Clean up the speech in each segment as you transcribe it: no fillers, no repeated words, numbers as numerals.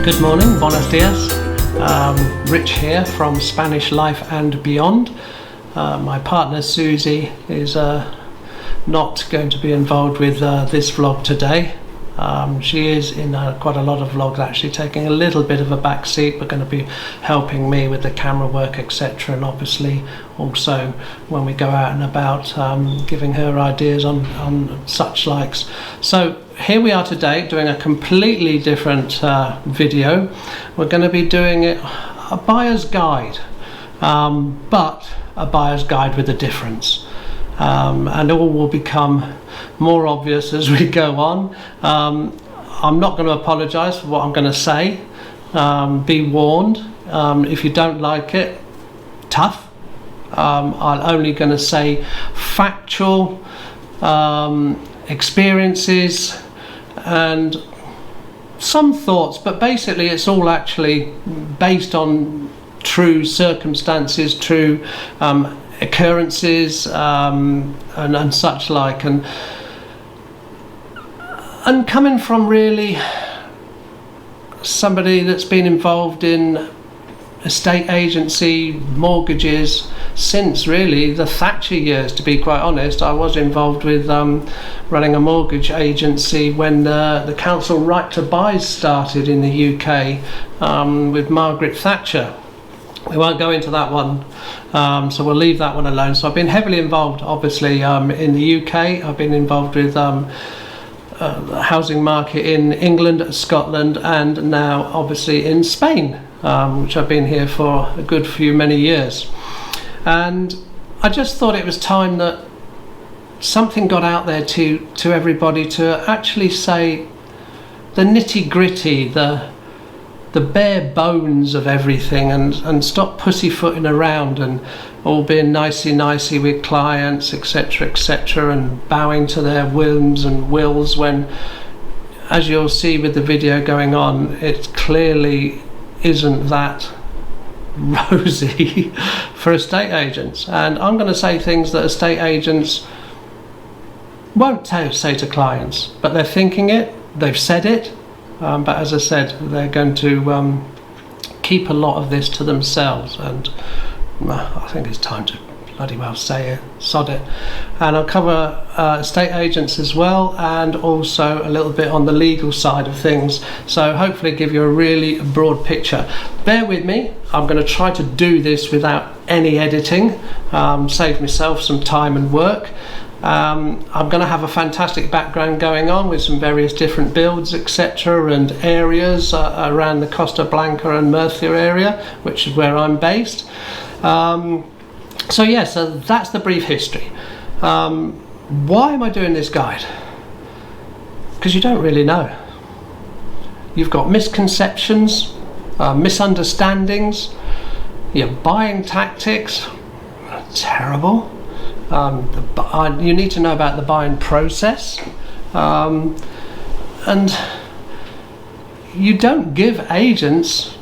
Good morning, buenos dias. Rich here from Spanish Life and Beyond. My partner Susie is not going to be involved with this vlog today. She is in quite a lot of vlogs, actually taking a little bit of a back seat, but going to be helping me with the camera work, etc., and obviously also when we go out and about, giving her ideas on such likes. So here we are today doing a completely different video. We're going to be doing it a buyer's guide, but a buyer's guide with a difference. And all will become more obvious as we go on. I'm not going to apologise for what I'm going to say. Be warned, if you don't like it, tough. I'm only going to say factual experiences and some thoughts, but basically it's all actually based on true circumstances, true occurrences, and such like, and coming from really somebody that's been involved in estate agency, mortgages since really the Thatcher years, to be quite honest. I was involved with running a mortgage agency when the council right to buy started in the UK, with Margaret Thatcher. We won't go into that one, so we'll leave that one alone. So I've been heavily involved, obviously, in the UK. I've been involved with the housing market in England, Scotland, and now obviously in Spain, which I've been here for a good many years. And I just thought it was time that something got out there to everybody, to actually say the nitty-gritty, the bare bones of everything, and stop pussyfooting around and all being nicey with clients, etc., and bowing to their whims and wills, when, as you'll see with the video going on, it clearly isn't that rosy for estate agents. And I'm going to say things that estate agents won't say to clients, but they're thinking it, they've said it. But as I said, they're going to keep a lot of this to themselves, and I think it's time to bloody well say it, sod it. And I'll cover estate agents as well, and also a little bit on the legal side of things, so hopefully give you a really broad picture. Bear with me, I'm going to try to do this without any editing, save myself some time and work. I'm going to have a fantastic background going on with some various different builds, etc., and areas around the Costa Blanca and Murcia area, which is where I'm based. So that's the brief history. Why am I doing this guide? Because you don't really know. You've got misconceptions, misunderstandings, your buying tactics, terrible. You need to know about the buying process, and you don't give agents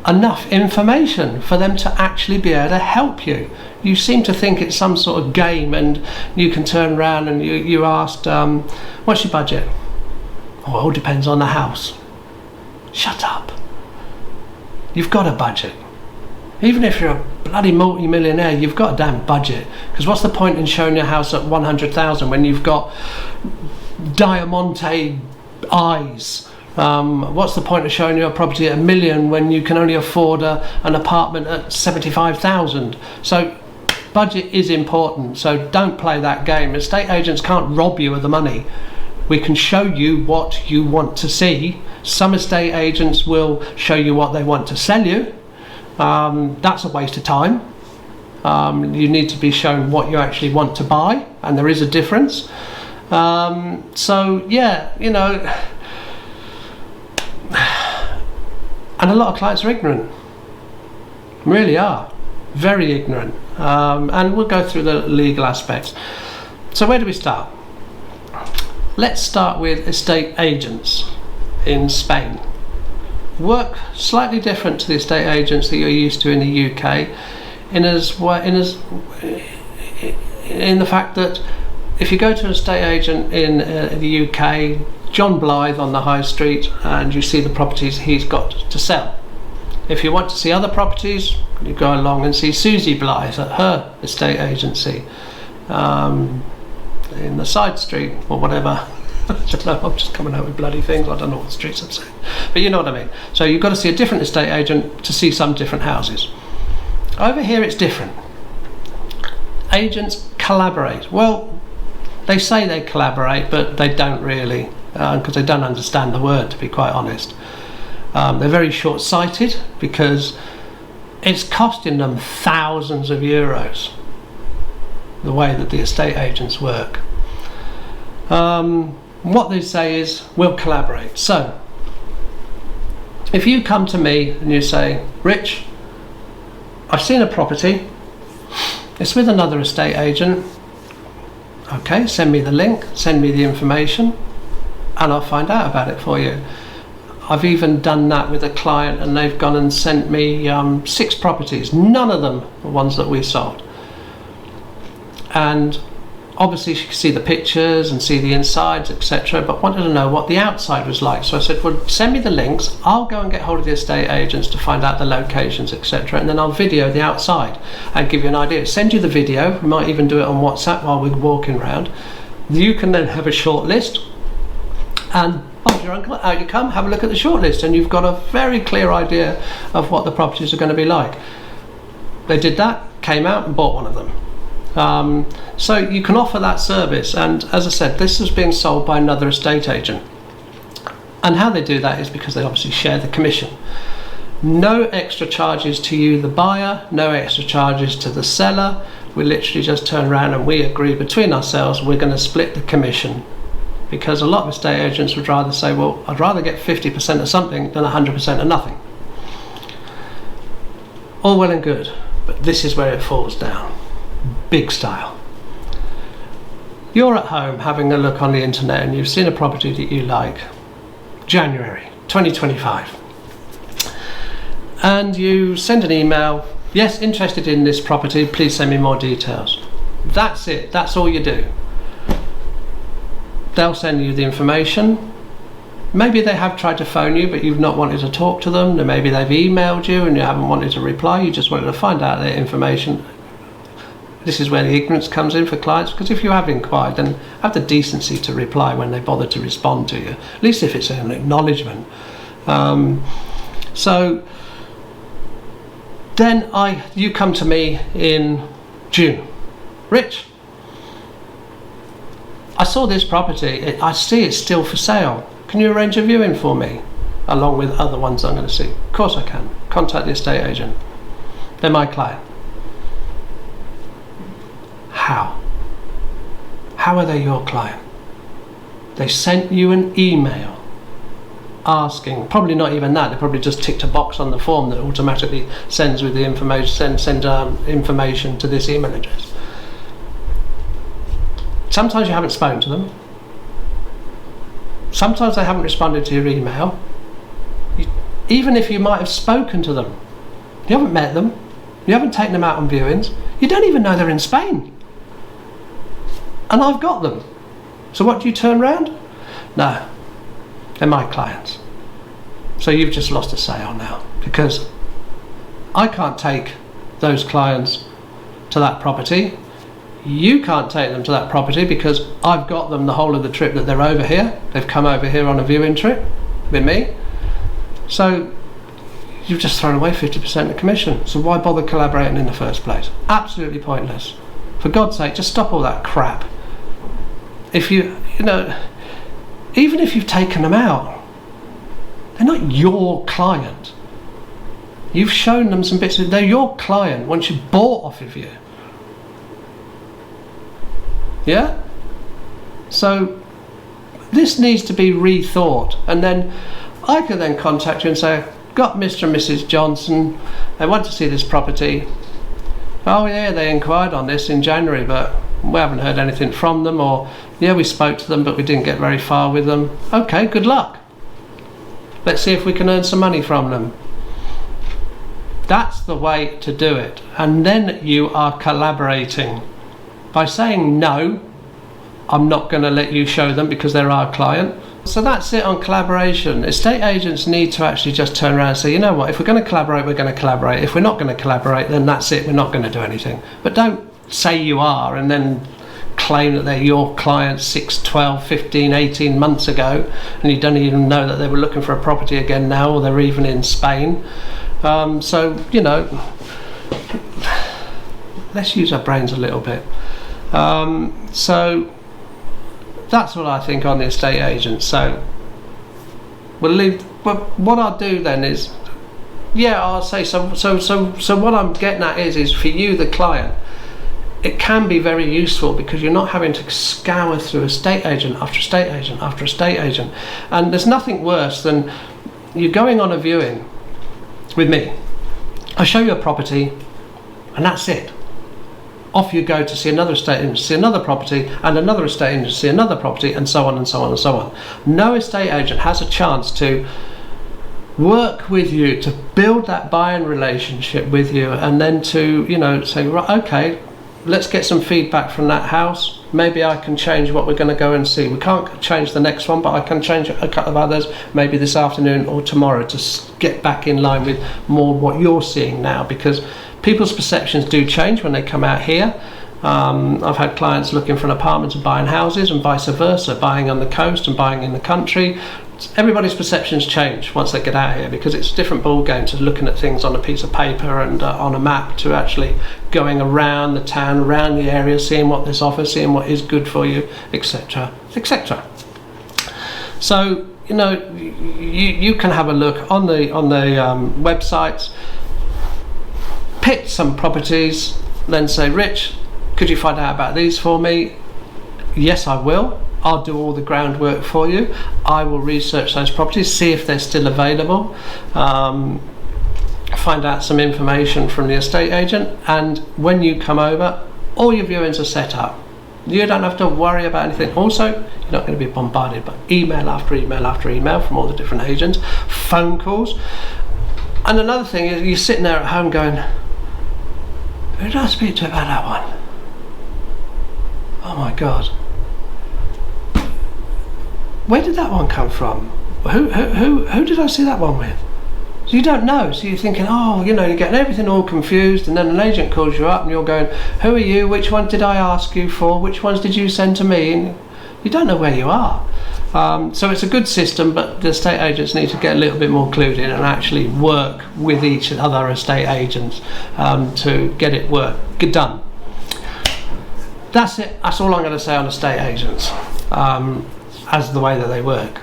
enough information for them to actually be able to help you. You seem to think it's some sort of game, and you can turn around and you asked, what's your budget? Oh, it all depends on the house. Shut up. You've got a budget. Even if you're a bloody multi-millionaire, you've got a damn budget. Because what's the point in showing your house at 100,000 when you've got diamante eyes? What's the point of showing your property at $1 million when you can only afford an apartment at 75,000? So budget is important, so don't play that game. Estate agents can't rob you of the money. We can show you what you want to see. Some estate agents will show you what they want to sell you. That's a waste of time. You need to be shown what you actually want to buy, and there is a difference. So yeah, you know, and a lot of clients are ignorant, really are, very ignorant, and we'll go through the legal aspects. So where do we start? Let's start with estate agents in Spain. Work slightly different to the estate agents that you're used to in the UK, in the fact that if you go to an estate agent in the UK, John Blythe on the high street and you see the properties he's got to sell. If you want to see other properties, you go along and see Susie Blythe at her estate agency in the side street or whatever. I don't know, I'm just coming out with bloody things. I don't know what streets I'm saying, but you know what I mean. So you've got to see a different estate agent to see some different houses. Over here it's different. Agents collaborate. Well, they say they collaborate, but they don't really, because they don't understand the word, to be quite honest. They're very short-sighted because it's costing them thousands of euros, the way that the estate agents work. What they say is, we'll collaborate. So, if you come to me and you say, Rich, I've seen a property, it's with another estate agent, okay, send me the link, send me the information, and I'll find out about it for you. I've even done that with a client and they've gone and sent me 6 properties, none of them are ones that we sold. And obviously she could see the pictures and see the insides, etc., but wanted to know what the outside was like. So I said, well, send me the links, I'll go and get hold of the estate agents to find out the locations, etc., and then I'll video the outside and give you an idea. Send you the video, we might even do it on WhatsApp while we're walking around. You can then have a short list, and your uncle, out you come, have a look at the short list, and you've got a very clear idea of what the properties are going to be like. They did that, came out and bought one of them. So you can offer that service, and as I said, this is being sold by another estate agent, and how they do that is because they obviously share the commission. No extra charges to you, the buyer, no extra charges to the seller. We literally just turn around and we agree between ourselves we're going to split the commission, because a lot of estate agents would rather say, well, I'd rather get 50% of something than 100% of nothing. All well and good, but this is where it falls down. Big style. You're at home having a look on the internet and you've seen a property that you like, January 2025, and you send an email, yes, interested in this property, please send me more details. That's it, that's all you do. They'll send you the information. Maybe they have tried to phone you but you've not wanted to talk to them, or maybe they've emailed you and you haven't wanted to reply, you just wanted to find out their information. This is where the ignorance comes in for clients, because if you have inquired, then have the decency to reply when they bother to respond to you, at least if it's an acknowledgement. So then you come to me in June. Rich, I saw this property, I see it's still for sale. Can you arrange a viewing for me, along with other ones I'm going to see? Of course I can. Contact the estate agent. They're my client. How? How are they your client? They sent you an email asking, probably not even that, they probably just ticked a box on the form that automatically sends with the information, send information to this email address. Sometimes you haven't spoken to them. Sometimes they haven't responded to your email. Even if you might have spoken to them, you haven't met them, you haven't taken them out on viewings, you don't even know they're in Spain. And I've got them. So what do you turn round? No, they're my clients. So you've just lost a sale now, because I can't take those clients to that property. You can't take them to that property because I've got them the whole of the trip that they're over here. They've come over here on a viewing trip with me. So you've just thrown away 50% of the commission. So why bother collaborating in the first place? Absolutely pointless. For God's sake, just stop all that crap. If you know, even if you've taken them out, they're not your client. You've shown them some bits, they're your client once you bought off of you. Yeah? So this needs to be rethought, and then I can then contact you and say, got Mr. and Mrs. Johnson, they want to see this property. Oh yeah, they inquired on this in January, but we haven't heard anything from them, or yeah, we spoke to them but we didn't get very far with them. Okay, good luck. Let's see if we can earn some money from them. That's the way to do it. And then you are collaborating. By saying no, I'm not going to let you show them because they're our client, So that's it on collaboration. Estate agents need to actually just turn around and say, you know what, if we're going to collaborate, we're going to collaborate. If we're not going to collaborate, then that's it, we're not going to do anything. But don't say you are and then claim that they're your clients 6, 12, 15, 18 months ago, and you don't even know that they were looking for a property again now, or they're even in Spain. So, you know, let's use our brains a little bit. So that's what I think on the estate agent. So we'll leave. But what I'll do then is, yeah, I'll say so what I'm getting at is for you, the client, it can be very useful because you're not having to scour through estate agent after estate agent after estate agent. And there's nothing worse than you going on a viewing with me. I show you a property and that's it. Off you go to see another estate agent, see another property, and another estate agent, see another property, and so on and so on and so on. No estate agent has a chance to work with you, to build that buying relationship with you, and then to, you know, say, right, okay, let's get some feedback from that house. Maybe I can change what we're going to go and see. We can't change the next one, but I can change a couple of others, maybe this afternoon or tomorrow, to get back in line with more what you're seeing now, because people's perceptions do change when they come out here. I've had clients looking for an apartment and buying houses, and vice versa, buying on the coast and buying in the country. Everybody's perceptions change once they get out here, because it's a different ball game to looking at things on a piece of paper and on a map, to actually going around the town, around the area, seeing what this offers, seeing what is good for you, etc., etc. So, you know, you can have a look on the websites, pick some properties, then say, Rich, could you find out about these for me? Yes, I will. I'll do all the groundwork for you. I will research those properties, see if they're still available, find out some information from the estate agent, and when you come over, all your viewings are set up. You don't have to worry about anything. Also, you're not going to be bombarded by email after email after email from all the different agents, phone calls. And another thing is, you're sitting there at home going, who did I speak to about that one? Oh my God. Where did that one come from? Who did I see that one with? So you don't know, so you're thinking, oh, you know, you're getting everything all confused, and then an agent calls you up and you're going, who are you? Which one did I ask you for? Which ones did you send to me? And you don't know where you are. So it's a good system, but the estate agents need to get a little bit more clued in and actually work with each other estate agents to get it done. That's it. That's all I'm going to say on estate agents. As the way that they work.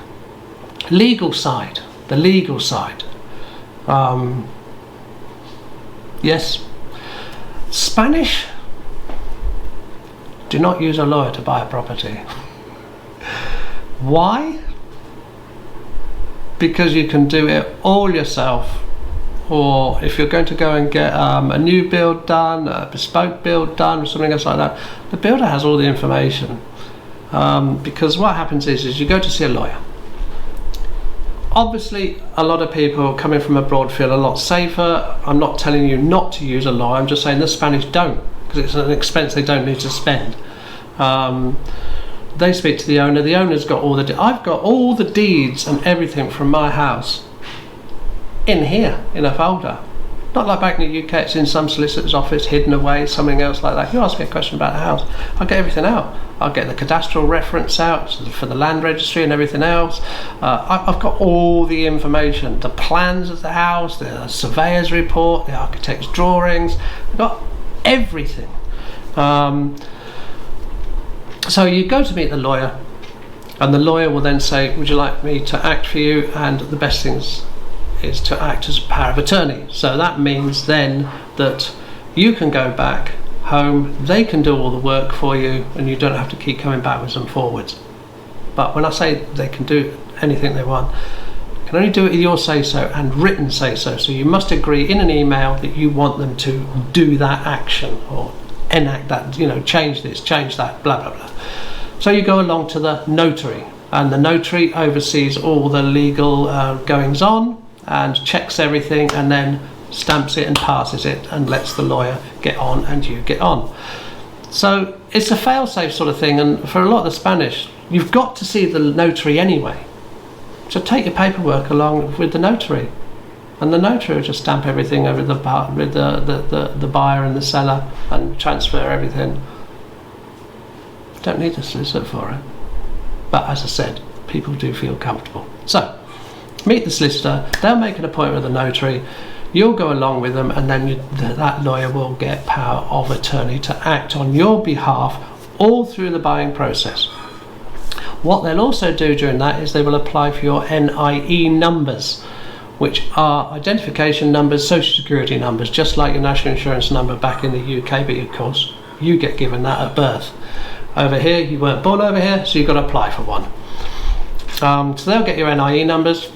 Legal side, the legal side. Yes, Spanish, do not use a lawyer to buy a property. Why? Because you can do it all yourself, or if you're going to go and get a new build done, a bespoke build done, or something else like that, the builder has all the information. Because what happens is you go to see a lawyer. Obviously, a lot of people coming from abroad feel a lot safer. I'm not telling you not to use a lawyer, I'm just saying the Spanish don't, because it's an expense they don't need to spend. They speak to the owner. The owner's got all the I've got all the deeds and everything from my house in here, in a folder. Not like back in the UK, it's in some solicitor's office, hidden away, something else like that. You ask me a question about the house, I'll get everything out. I'll get the cadastral reference out for the land registry and everything else. I've got all the information, the plans of the house, the surveyor's report, the architect's drawings. I've got everything. So you go to meet the lawyer, and the lawyer will then say, would you like me to act for you? And the best thing is to act as a power of attorney. So that means then that you can go back home, they can do all the work for you, and you don't have to keep coming backwards and forwards. But when I say they can do anything they want, you can only do it with your say-so and written say-so. So you must agree in an email that you want them to do that action, or enact that, you know, change this, change that, blah, blah, blah. So you go along to the notary, and the notary oversees all the legal goings on and checks everything, and then stamps it and passes it and lets the lawyer get on and you get on. So it's a fail-safe sort of thing, and for a lot of the Spanish, you've got to see the notary anyway. So take your paperwork along with the notary, and the notary will just stamp everything over with the buyer and the seller and transfer everything. Don't need a solicitor for it. But as I said, people do feel comfortable. So meet the solicitor, they'll make an appointment with the notary, you'll go along with them, and then that lawyer will get power of attorney to act on your behalf all through the buying process. What they'll also do during that is they will apply for your NIE numbers, which are identification numbers, social security numbers, just like your national insurance number back in the UK, but of course you get given that at birth. Over here, you weren't born over here, so you've got to apply for one. So they'll get your NIE numbers.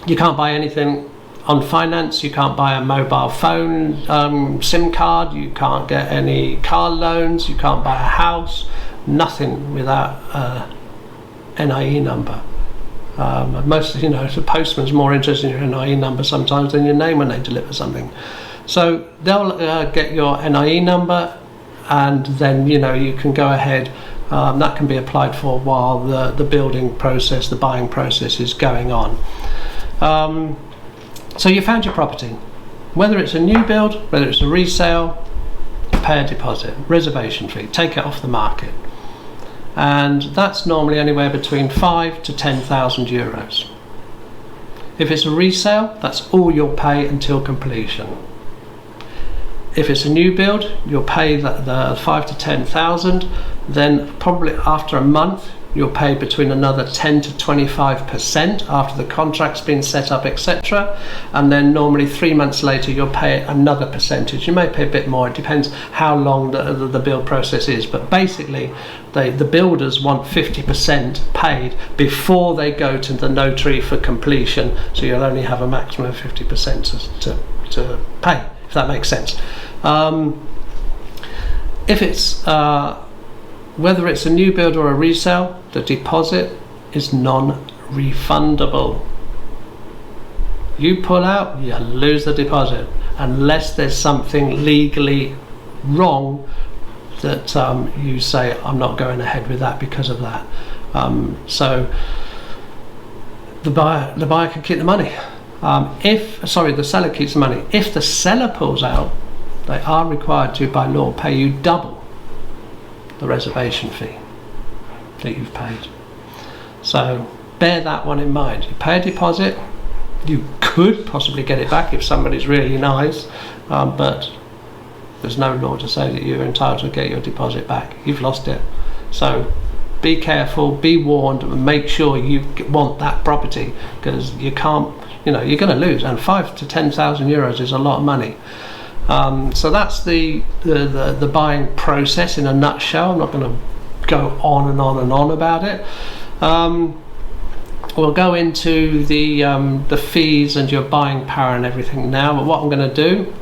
You can't buy anything on finance, you can't buy a mobile phone SIM card, you can't get any car loans, you can't buy a house, nothing without a NIE number. Mostly, the postman's more interested in your NIE number sometimes than your name when they deliver something. So they'll get your NIE number, and then you can go ahead. That can be applied for while the building process, the buying process is going on. So you found your property. Whether it's a new build, whether it's a resale, pay a deposit, reservation fee, take it off the market. And that's normally anywhere between 5 to 10,000 euros. If it's a resale, that's all you'll pay until completion. If it's a new build, you'll pay the 5 to 10,000, then probably after a month you'll pay between another 10 to 25% after the contract's been set up, etc. And then normally 3 months later you'll pay another percentage. You may pay a bit more, it depends how long the build process is, but basically the builders want 50% paid before they go to the notary for completion, so you'll only have a maximum of 50% to pay, if that makes sense. If it's whether it's a new build or a resale, the deposit is non-refundable. You pull out, you lose the deposit, unless there's something legally wrong that you say, I'm not going ahead with that because of that. So the buyer can keep the money. The seller keeps the money. If the seller pulls out, they are required to, by law, pay you double the reservation fee that you've paid. So bear that one in mind. You pay a deposit, you could possibly get it back if somebody's really nice, but there's no law to say that you're entitled to get your deposit back. You've lost it. So be careful, be warned, and make sure you want that property, because you can't, you're going to lose, and 5 to 10,000 euros is a lot of money. So that's the buying process in a nutshell. I'm not going to go on and on and on about it. We'll go into the fees and your buying power and everything now, but what I'm going to do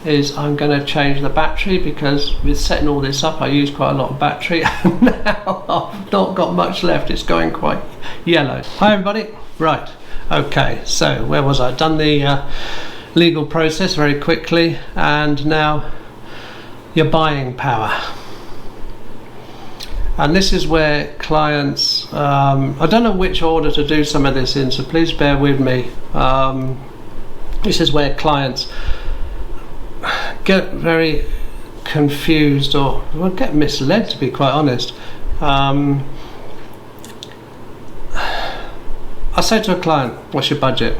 is I'm going to change the battery, because with setting all this up I used quite a lot of battery and now I've not got much left. It's going quite yellow. Hi everybody. Right, okay, so where was I? Done the legal process very quickly, and now your buying power. And this is where clients, I don't know which order to do some of this in, so please bear with me. This is where clients get very confused, or get misled, to be quite honest. I say to a client, what's your budget?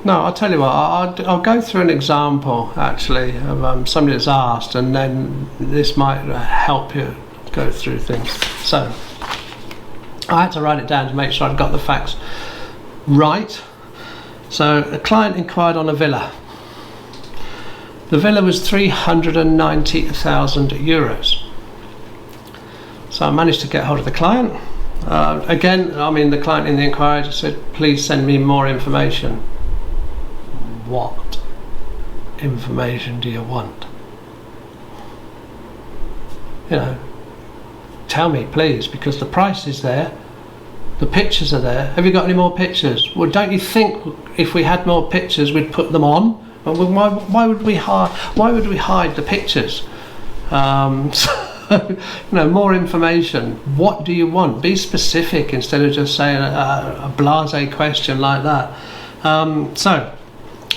No, I'll tell you what, I'll go through an example actually of somebody that's asked, and then this might help you go through things. So I had to write it down to make sure I'd got the facts right. So a client inquired on a villa. The villa was 390,000 euros. So I managed to get hold of the client. The client in the inquiry just said, please send me more information. What information do you want? Tell me please, because the price is there, the pictures are there. Have you got any more pictures? Well, don't you think if we had more pictures we'd put them on? Why would we hide the pictures? More information. What do you want? Be specific instead of just saying a blasé question like that. So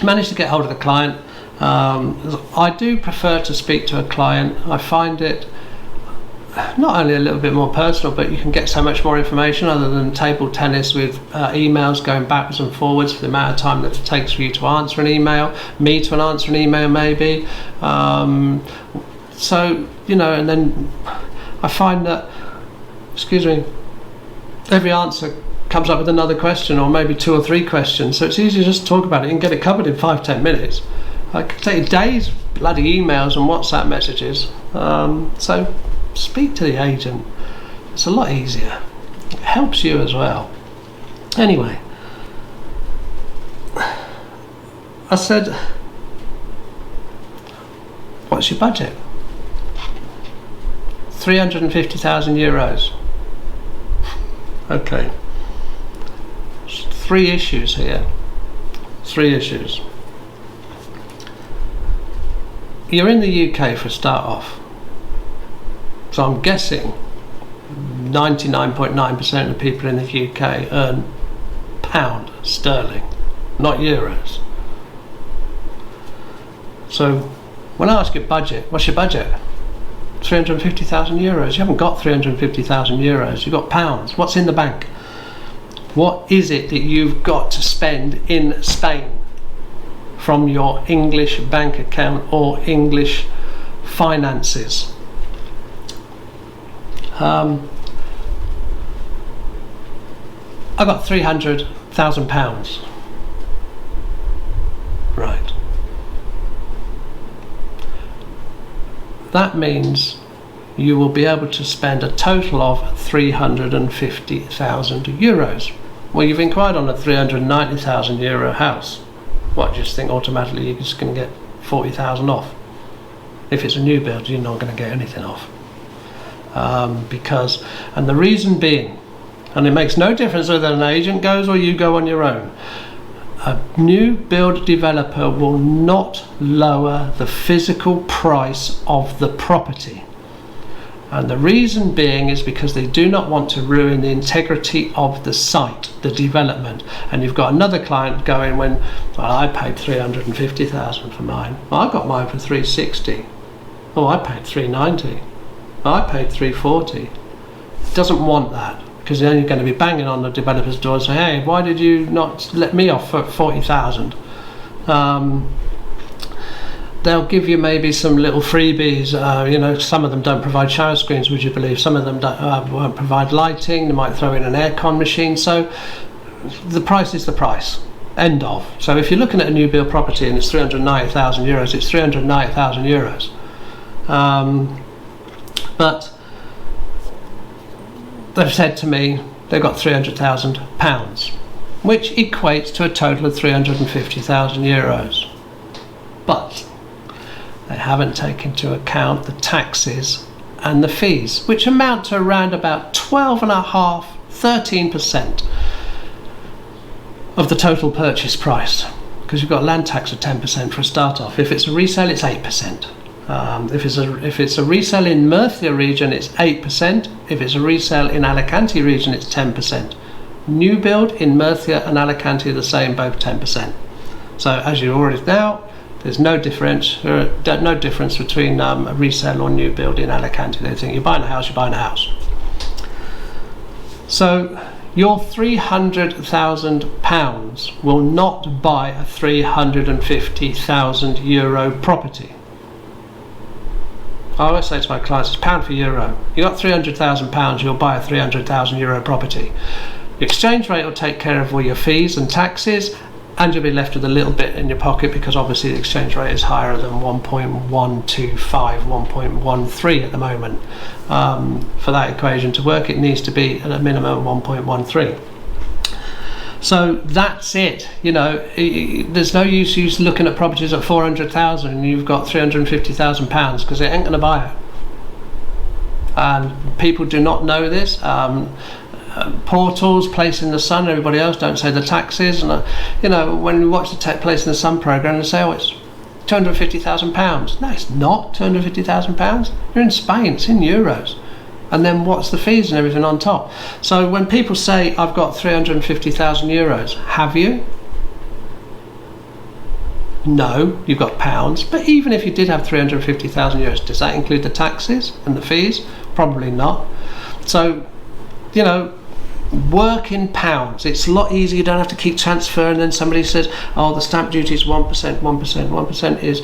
managed to get hold of the client. I do prefer to speak to a client. I find it not only a little bit more personal, but you can get so much more information other than table tennis with emails going backwards and forwards for the amount of time that it takes for you to answer an email, me to answer an email maybe. So, and then I find that, every answer comes up with another question, or maybe 2 or 3 questions. So it's easy to just talk about it. You can get it covered in 5-10 minutes. It could take days, bloody emails and WhatsApp messages. So speak to the agent. It's a lot easier. It helps you as well. Anyway, I said, what's your budget? 350,000 euros. Okay. 3 issues here. 3 issues. You're in the UK for a start off. So I'm guessing 99.9% of people in the UK earn pound sterling, not euros. So when I ask your budget, what's your budget? 350,000 euros. You haven't got 350,000 euros, you've got pounds. What's in the bank? What is it that you've got to spend in Spain from your English bank account or English finances? I got £300,000. Right. That means you will be able to spend a total of 350,000 euros. Well, you've inquired on a 390,000 euro house. What, do you just think automatically you're just going to get 40,000 off? If it's a new build, you're not going to get anything off. And the reason being, and it makes no difference whether an agent goes or you go on your own, a new build developer will not lower the physical price of the property. And the reason being is because they do not want to ruin the integrity of the site, the development. And you've got another client going, well, I paid 350,000 for mine. Well, I got mine for 360. Oh, I paid 390. I paid 340. Doesn't want that, because then you're going to be banging on the developer's door and say, hey, why did you not let me off for 40,000? They'll give you maybe some little freebies. Some of them don't provide shower screens, would you believe? Some of them won't provide lighting. They might throw in an aircon machine. So the price is the price. End of. So if you're looking at a new build property and it's 390,000 euros, it's 390,000 euros. But they've said to me they've got £300,000, which equates to a total of 350,000 euros. But they haven't taken into account the taxes and the fees, which amount to around about 12.5%, 13% of the total purchase price, because you've got land tax of 10% for a start off. If it's a resale, it's 8%. If it's a resale in Murcia region, it's 8%. If it's a resale in Alicante region, it's 10%. New build in Murcia and Alicante are the same, both 10%. So as you already know, there's no difference between a resale or new build in Alicante. They think you're buying a house, you're buying a house. So your £300,000 will not buy a 350,000 euro property. I always say to my clients, it's pound for euro. You got £300,000, you'll buy a 300,000 euro property. The exchange rate will take care of all your fees and taxes, and you'll be left with a little bit in your pocket, because obviously the exchange rate is higher than 1.125, 1.13 at the moment. For that equation to work, it needs to be at a minimum of 1.13. So that's it. There's no use looking at properties at 400,000 and you've got 350,000 pounds, because it ain't going to buy it. And people do not know this. Portals, Place in the Sun, everybody else don't say the taxes. And when we watch the Place in the Sun program, they say, oh, it's £250,000. No, it's not £250,000. You're in Spain, it's in euros. And then what's the fees and everything on top? So when people say, I've got 350,000 euros, have you? No, you've got pounds. But even if you did have 350,000 euros, does that include the taxes and the fees? Probably not. So, you know, work in pounds. It's a lot easier. You don't have to keep transferring. Then somebody says, oh, the stamp duty is 1%, 1% is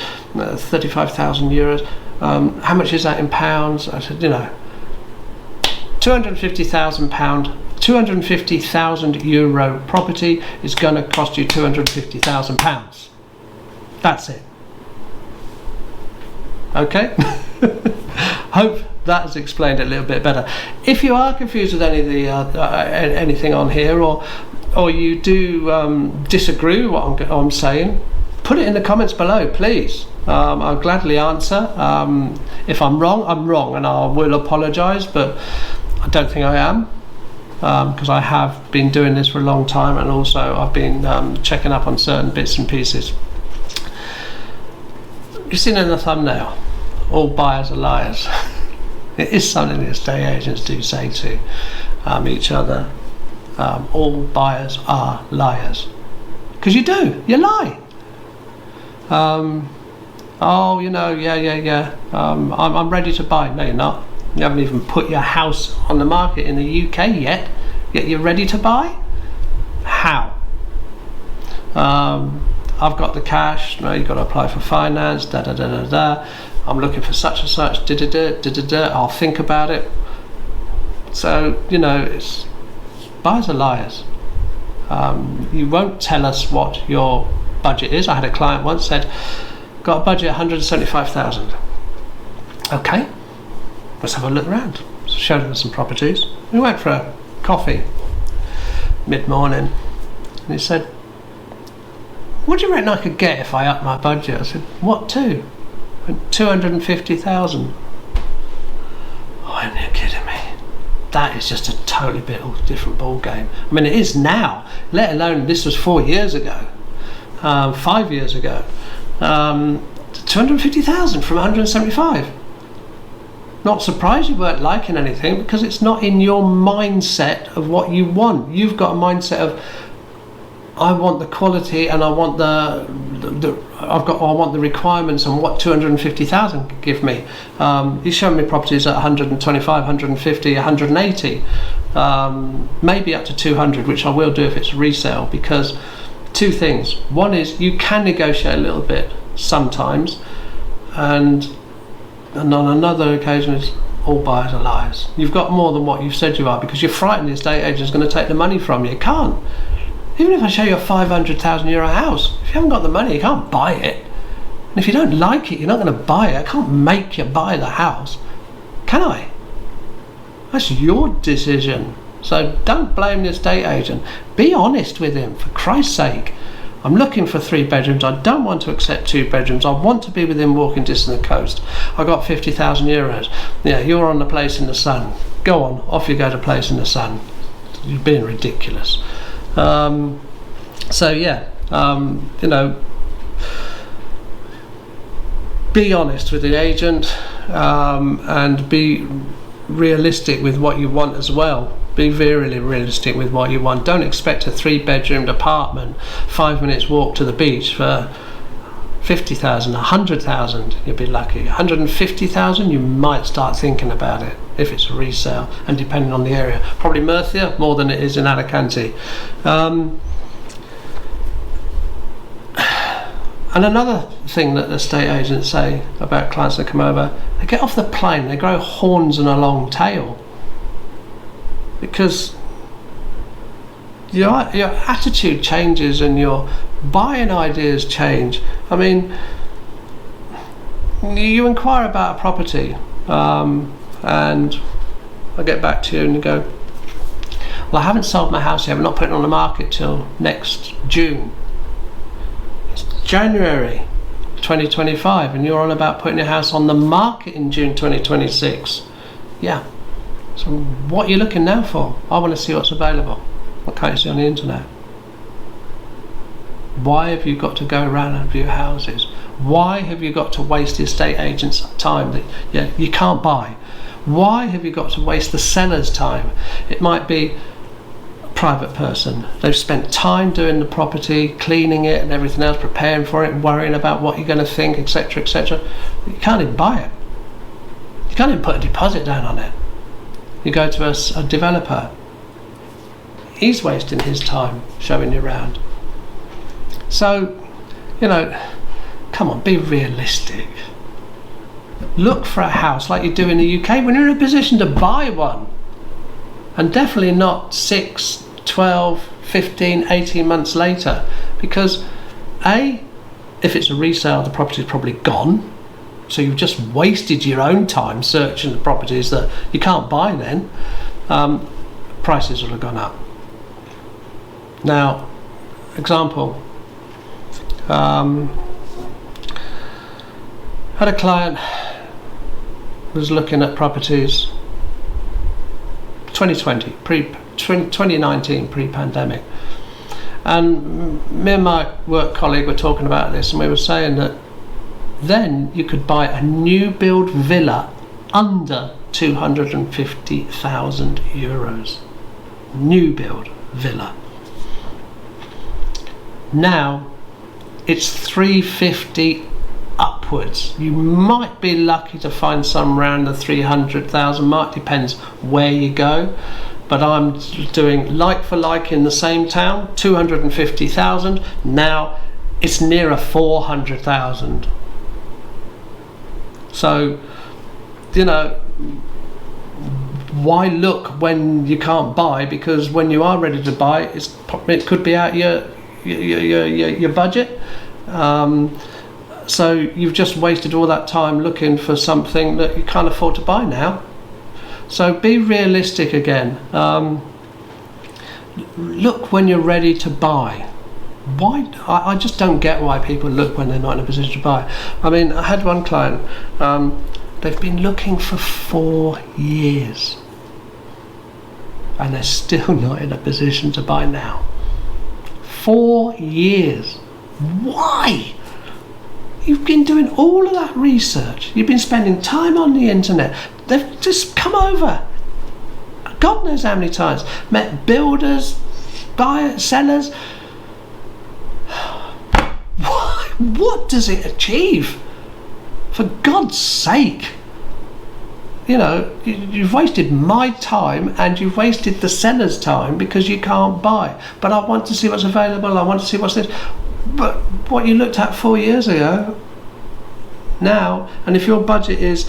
35,000 euros. How much is that in pounds? I said, you know, £250,000, €250,000 property is going to cost you £250,000. That's it. Okay? Hope that has explained it a little bit better. If you are confused with any of the anything on here, or you do disagree with what I'm saying, put it in the comments below, please. I'll gladly answer. If I'm wrong, and I will apologise, but I don't think I am, because I have been doing this for a long time, and also I've been checking up on certain bits and pieces. You've seen in the thumbnail, all buyers are liars. It is something the estate agents do say to each other. All buyers are liars, because you lie. Oh, you know, yeah. I'm ready to buy. No, you're not. You haven't even put your house on the market in the UK yet you're ready to buy? How? I've got the cash. No, you've got to apply for finance. I'm looking for such and such. I'll think about it. So, you know, buyers are liars. You won't tell us what your budget is. I had a client once said, got a budget 175,000. Okay, let's have a look around. Showed him some properties. We went for a coffee mid-morning, and he said, what do you reckon I could get if I upped my budget? I said, what to? 250,000. Oh, are you kidding me? That is just a totally different ball game. I mean, it is now, let alone this was 4 years ago, 5 years ago. 250,000 from 175. Not surprised you weren't liking anything, because it's not in your mindset of what you want. You've got a mindset of, I want the quality, and I want I want the requirements on what 250,000 could give me. He's shown me properties at 125, 150, 180, maybe up to 200, which I will do if it's resale, because two things. One is you can negotiate a little bit sometimes, and on another occasion is all buyers are liars. You've got more than what you've said you are, because you're frightened the estate agent's going to take the money from you. You can't. Even if I show you a 500,000 euro house, if you haven't got the money, you can't buy it. And if you don't like it, you're not going to buy it. I can't make you buy the house, can I? That's your decision. So don't blame the estate agent. Be honest with him, for Christ's sake. I'm looking for 3 bedrooms. I don't want to accept 2 bedrooms. I want to be within walking distance of the coast. I got 50,000 euros. Yeah, you're on the place in the sun. Go on, off you go to place in the sun. You're being ridiculous. So yeah, you know, be honest with the agent, and be realistic with what you want as well. Be very realistic with what you want. Don't expect a 3-bedroomed apartment 5 minutes walk to the beach for 50,000, 100,000. You'll be lucky. 150,000, you might start thinking about it if it's a resale, and depending on the area. Probably Murcia more than it is in Alicante. And another thing that the estate agents say about clients that come over, they get off the plane, they grow horns and a long tail, because your attitude changes and your buying ideas change. I mean, you inquire about a property, and I get back to you and you go, well, I haven't sold my house yet, I'm not putting it on the market till next June. It's January 2025 and you're on about putting your house on the market in June 2026. Yeah, so what are you looking now for? I want to see what's available. What can't you see on the internet? Why have you got to go around and view houses? Why have you got to waste the estate agent's time that you can't buy? Why have you got to waste the seller's time? It might be a private person. They've spent time doing the property, cleaning it and everything else, preparing for it, worrying about what you're going to think, etc., etc. You can't even buy it. You can't even put a deposit down on it. You go to a developer. He's wasting his time showing you around. So, come on, be realistic. Look for a house like you do in the UK when you're in a position to buy one. And definitely not 6, 12, 15, 18 months later. Because if it's a resale, the property's probably gone. So you've just wasted your own time searching the properties that you can't buy then. Prices will have gone up. Now, example. Had a client was looking at properties 2019 pre-pandemic, and me and my work colleague were talking about this, and we were saying that then you could buy a new build villa under €250,000. New build villa. Now it's 350 upwards. You might be lucky to find some around the 300,000 mark, depends where you go, but I'm doing like for like in the same town, 250,000. Now it's nearer 400,000. So why look when you can't buy? Because when you are ready to buy, it could be out your budget. So you've just wasted all that time looking for something that you can't afford to buy now. So be realistic again. Look when you're ready to buy. Why? I just don't get why people look when they're not in a position to buy. I mean, I had one client, they've been looking for 4 years and they're still not in a position to buy now. 4 years. Why? You've been doing all of that research. You've been spending time on the internet. They've just come over. God knows how many times. Met builders, buyers, sellers. What does it achieve? For God's sake. You've wasted my time and you've wasted the seller's time because you can't buy. But I want to see what's available. I want to see what's this. But what you looked at 4 years ago, now, and if your budget is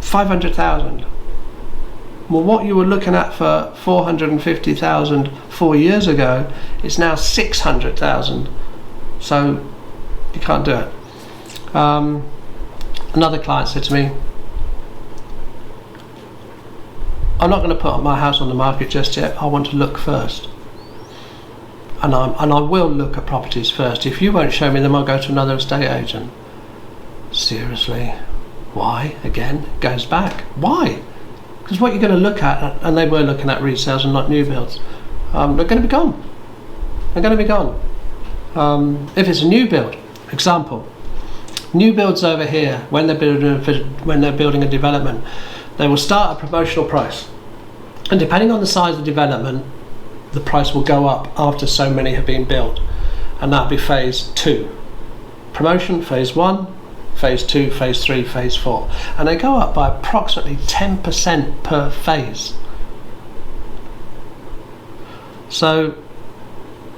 500,000, well, what you were looking at for 450,000 4 years ago is now 600,000. So you can't do it. Another client said to me, I'm not going to put my house on the market just yet. I want to look first. And I will look at properties first. If you won't show me them, I'll go to another estate agent. Seriously? Why? Again, goes back. Why? Because what you're going to look at, and they were looking at resales and not new builds, they're going to be gone. They're going to be gone. If it's a new build, example, new builds over here, when they're building a development, they will start at promotional price. And depending on the size of the development, the price will go up after so many have been built, and that'll be phase 2. Promotion, phase 1, phase 2, phase 3, phase 4, and they go up by approximately 10% per phase. So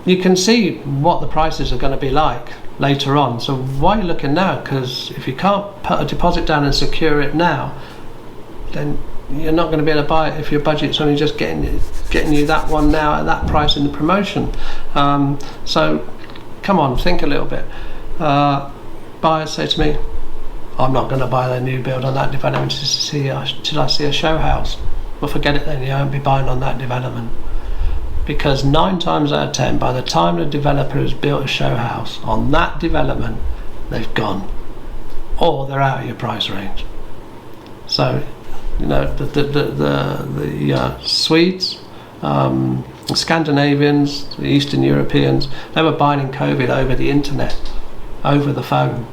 you can see what the prices are going to be like later on. So why are you looking now? Because if you can't put a deposit down and secure it now, then you're not going to be able to buy it if your budget's only just getting you that one now at that price in the promotion. So come on, think a little bit. Buyers say to me, I'm not going to buy the new build on that development till I see a show house. Well, forget it then, you won't be buying on that development. Because 9 times out of 10, by the time the developer has built a show house on that development, they've gone, or they're out of your price range. So the Swedes, The Scandinavians, the Eastern Europeans, they were buying in COVID over the internet, over the phone,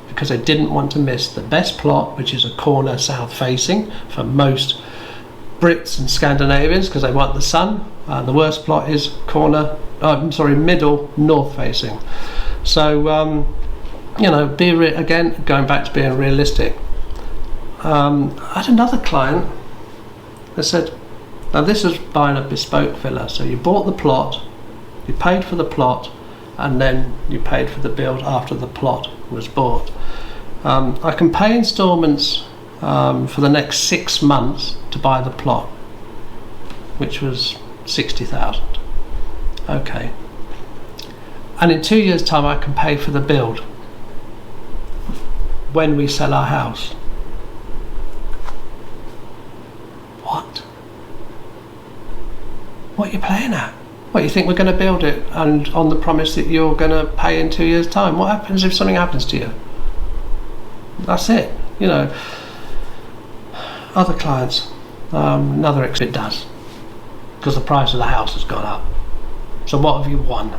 because they didn't want to miss the best plot, which is a corner south facing for most Brits and Scandinavians, because they want the sun. The worst plot is middle north facing. So again, going back to being realistic. I had another client that said, now this is buying a bespoke villa, so you bought the plot, you paid for the plot, and then you paid for the build after the plot was bought. I can pay instalments for the next 6 months to buy the plot, which was 60,000. Okay. And in 2 years' time I can pay for the build when we sell our house. What are you playing at? What, you think we're going to build it and on the promise that you're going to pay in 2 years' time? What happens if something happens to you? That's it. Other clients, another it does, because the price of the house has gone up. So what have you won?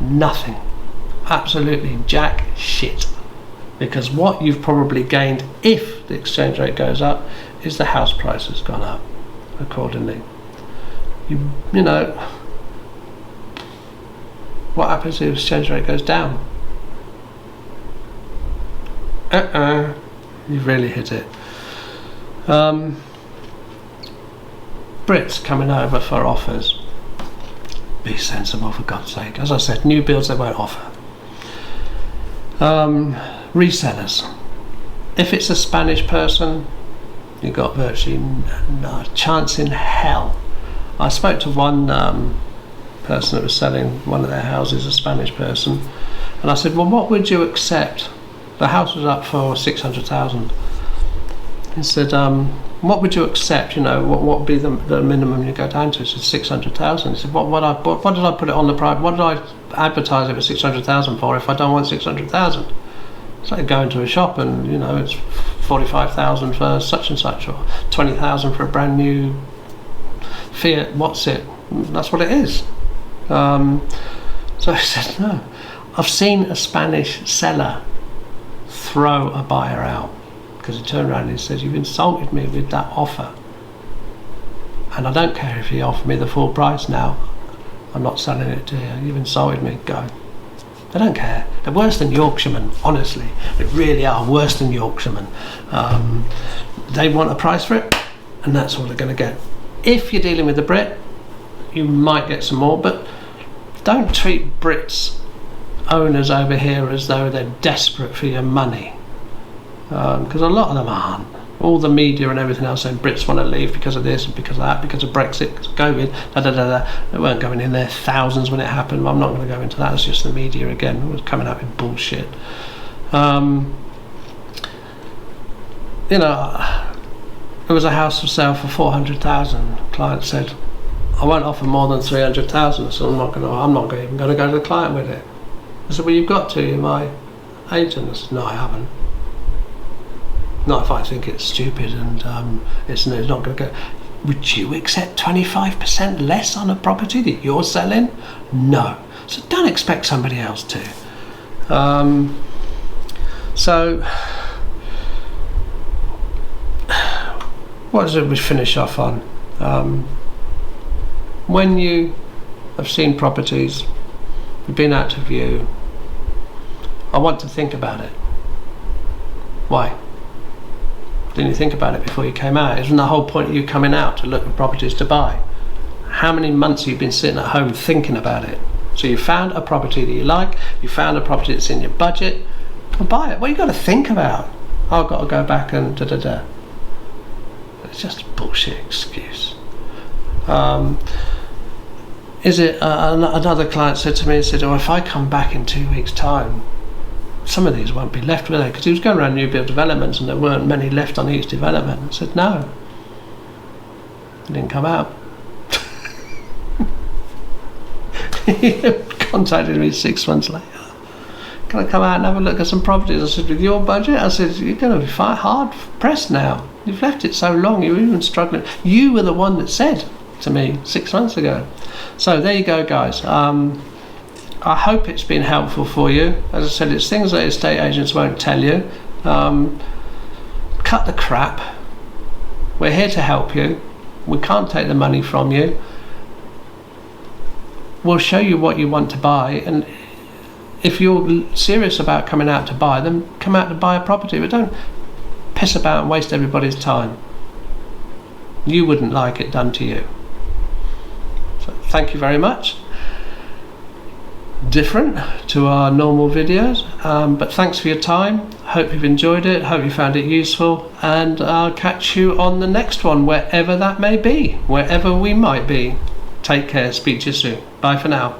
Nothing. Absolutely jack shit. Because what you've probably gained if the exchange rate goes up is the house price has gone up accordingly. What happens if the exchange rate goes down? You've really hit it. Brits coming over for offers. Be sensible, for God's sake. As I said, new builds they won't offer. Resellers. If it's a Spanish person, you've got virtually no chance in hell. I spoke to one person that was selling one of their houses, a Spanish person, and I said, well, what would you accept? The house was up for 600,000. He said, what would you accept? What would be the minimum you go down to? He said 600,000. He said, what did I put it on the price? What did I advertise it for 600,000 for if I don't want 600,000? It's like going to a shop and it's 45,000 for such and such, or 20,000 for a brand new Fiat. What's it? That's what it is. So I said, no. I've seen a Spanish seller throw a buyer out because he turned around and he says, you've insulted me with that offer, and I don't care if you offer me the full price now, I'm not selling it to you. You've insulted me. Go. They don't care. They're worse than Yorkshiremen, honestly. They really are worse than Yorkshiremen. They want a price for it, and that's all they're going to get. If you're dealing with a Brit, you might get some more, but don't treat Brits owners over here as though they're desperate for your money, because a lot of them aren't. All the media and everything else saying Brits want to leave because of this and because of that, because of Brexit, because of COVID, They weren't going in there thousands when it happened. I'm not going to go into that. It's just the media again. It was coming out with bullshit. There was a house for sale for 400,000. Client said, I won't offer more than 300,000, so I'm not even going to go to the client with it. I said, well, you've got to. You're my agent. I said, no, I haven't. Not if I think it's stupid and it's not going to go. Would you accept 25% less on a property that you're selling? No. So don't expect somebody else to. What does we finish off on? When you have seen properties, you've been out to view, I want to think about it. Why? Didn't you think about it before you came out? Isn't the whole point of you coming out to look for properties to buy? How many months have you been sitting at home thinking about it? So you found a property that you like, you found a property that's in your budget, well, buy it. What you got to think about? I've got to go back and da-da-da. It's just a bullshit excuse. Another client said to me, he said, if I come back in 2 weeks' time, some of these won't be left, will they? Because he was going around new build developments and there weren't many left on each development. I said, no. He didn't come out. He contacted me 6 months later. Can I come out and have a look at some properties? I said, with your budget? I said, you're going to be hard pressed now. You've left it so long, you're even struggling. You were the one that said to me 6 months ago. So there you go, guys. I hope it's been helpful for you. As I said, it's things that estate agents won't tell you. Cut the crap. We're here to help you. We can't take the money from you. We'll show you what you want to buy, and if you're serious about coming out to buy, then come out to buy a property, but don't piss about and waste everybody's time. You wouldn't like it done to you. So thank you very much. Different to our normal videos, but thanks for your time. Hope you've enjoyed it, hope you found it useful, and I'll catch you on the next one, wherever that may be, wherever we might be. Take care, speak to you soon. Bye for now.